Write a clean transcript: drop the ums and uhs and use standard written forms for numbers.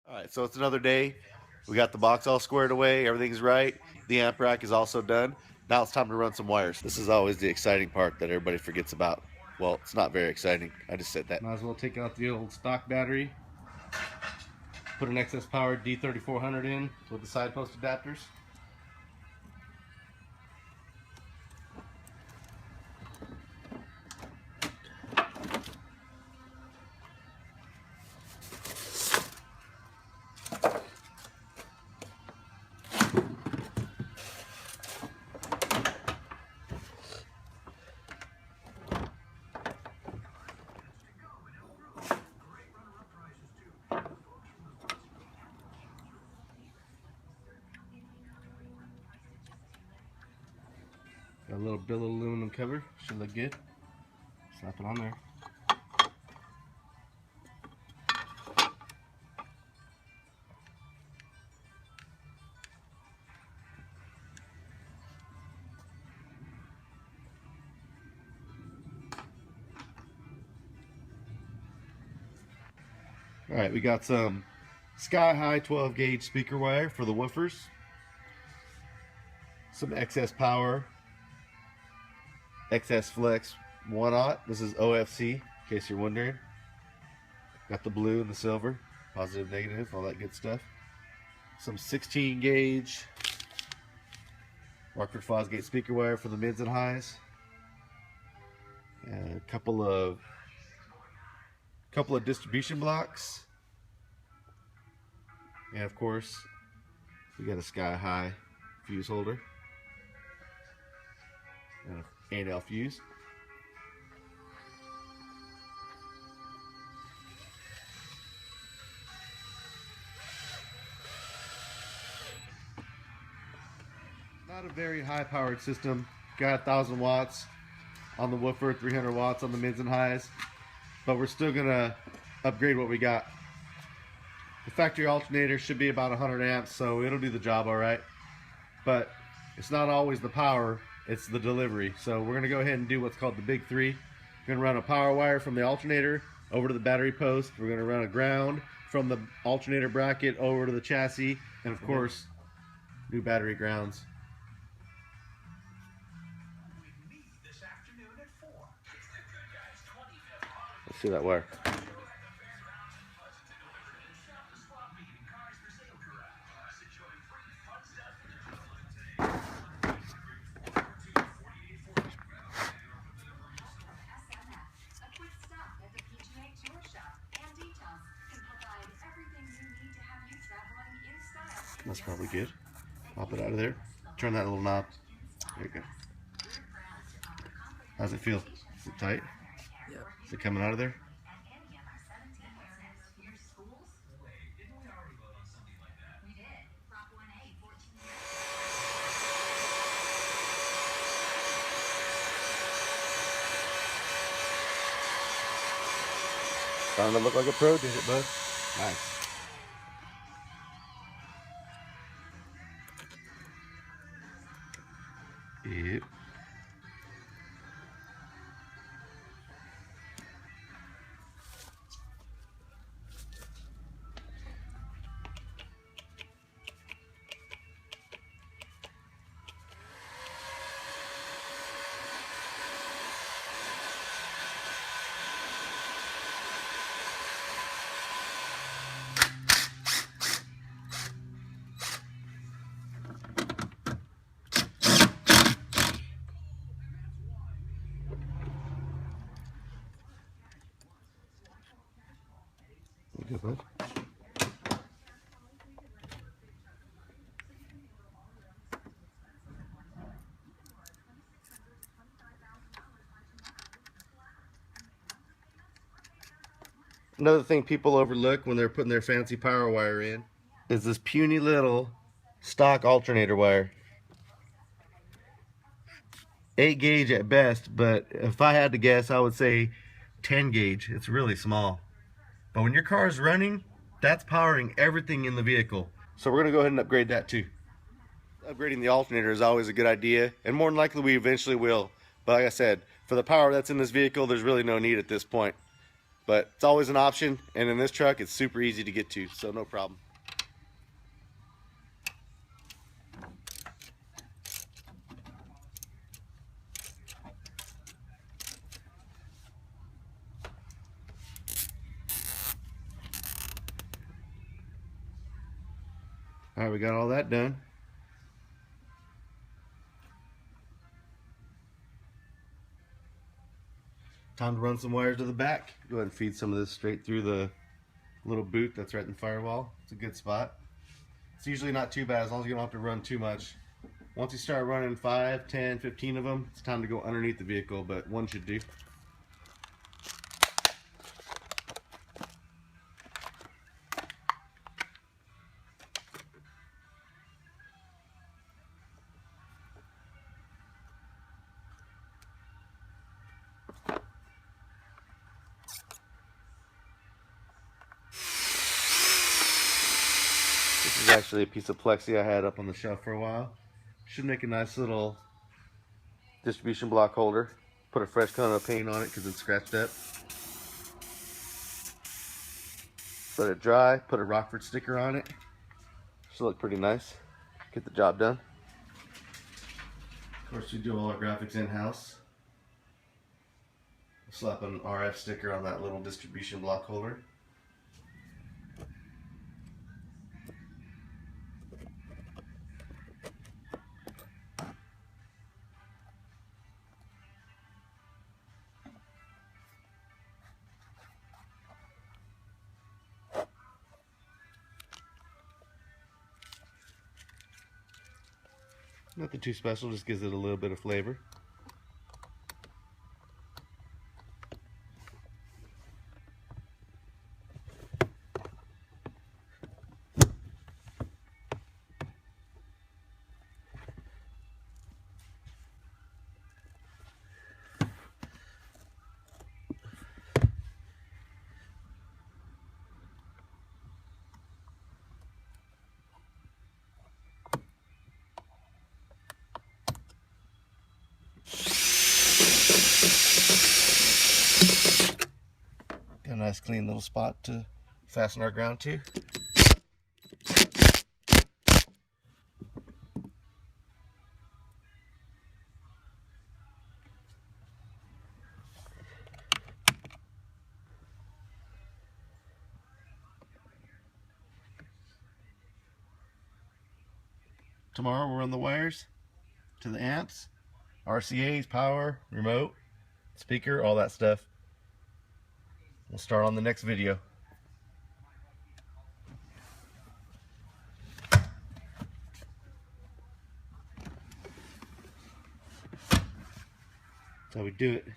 All right, so it's another day. We got the box all squared away. Everything's right. The amp rack is also done. Now it's time to run some wires. This is always the exciting part that everybody forgets about. Well, it's not very exciting. I just said that. Might as well take out the old stock battery. Put an XS Power D3400 in with the side post adapters. Got a little billet aluminum cover, should look good. Slap it on there. Alright, we got some sky high 12 gauge speaker wire for the woofers. Some XS Power XS Flex 1/0. This is OFC, in case you're wondering. Got the blue and the silver, positive, negative, all that good stuff. Some 16 gauge Rockford Fosgate speaker wire for the mids and highs. And a couple of distribution blocks. And of course, we got a sky high fuse holder. And an 8L fuse. Not a very high powered system. Got 1,000 watts on the woofer, 300 watts on the mids and highs. But we're still gonna upgrade what we got. The factory alternator should be about 100 amps, so it'll do the job all right. But it's not always the power, it's the delivery. So we're gonna go ahead and do what's called the big three. We're gonna run a power wire from the alternator over to the battery post. We're gonna run a ground from the alternator bracket over to the chassis, and of course, new battery grounds. Let's see that wire. That's probably good. Pop it out of there. Turn that little knob. There you go. How's it feel? Is it tight? Yep. Is it coming out of there? Starting to look like a pro did it, bud. Nice. Yep. Good, bud. Another thing people overlook when they're putting their fancy power wire in is this puny little stock alternator wire. 8 gauge at best, but if I had to guess, I would say 10 gauge. It's really small. But when your car is running, that's powering everything in the vehicle. So we're gonna go ahead and upgrade that too. Upgrading the alternator is always a good idea, and more than likely we eventually will. But like I said, for the power that's in this vehicle, there's really no need at this point. but it's always an option, and in this truck it's super easy to get to, so no problem. All right, we got all that done. Time to run some wires to the back. Go ahead and feed some of this straight through the little boot that's right in the firewall. It's a good spot. It's usually not too bad as long as you don't have to run too much. Once you start running 5, 10, 15 of them, it's time to go underneath the vehicle, but one should do. This is actually a piece of plexi I had up on the shelf for a while. Should make a nice little distribution block holder. Put a fresh coat of paint on it because it's scratched up. Let it dry, put a Rockford sticker on it. Should look pretty nice. Get the job done. Of course, we do all our graphics in-house. Slap an RF sticker on that little distribution block holder. Nothing too special, just gives it a little bit of flavor. Got a nice clean little spot to fasten our ground to. Tomorrow we'll run the wires to the amps, RCAs, power, remote, speaker, all that stuff. We'll start on the next video. That's how we do it.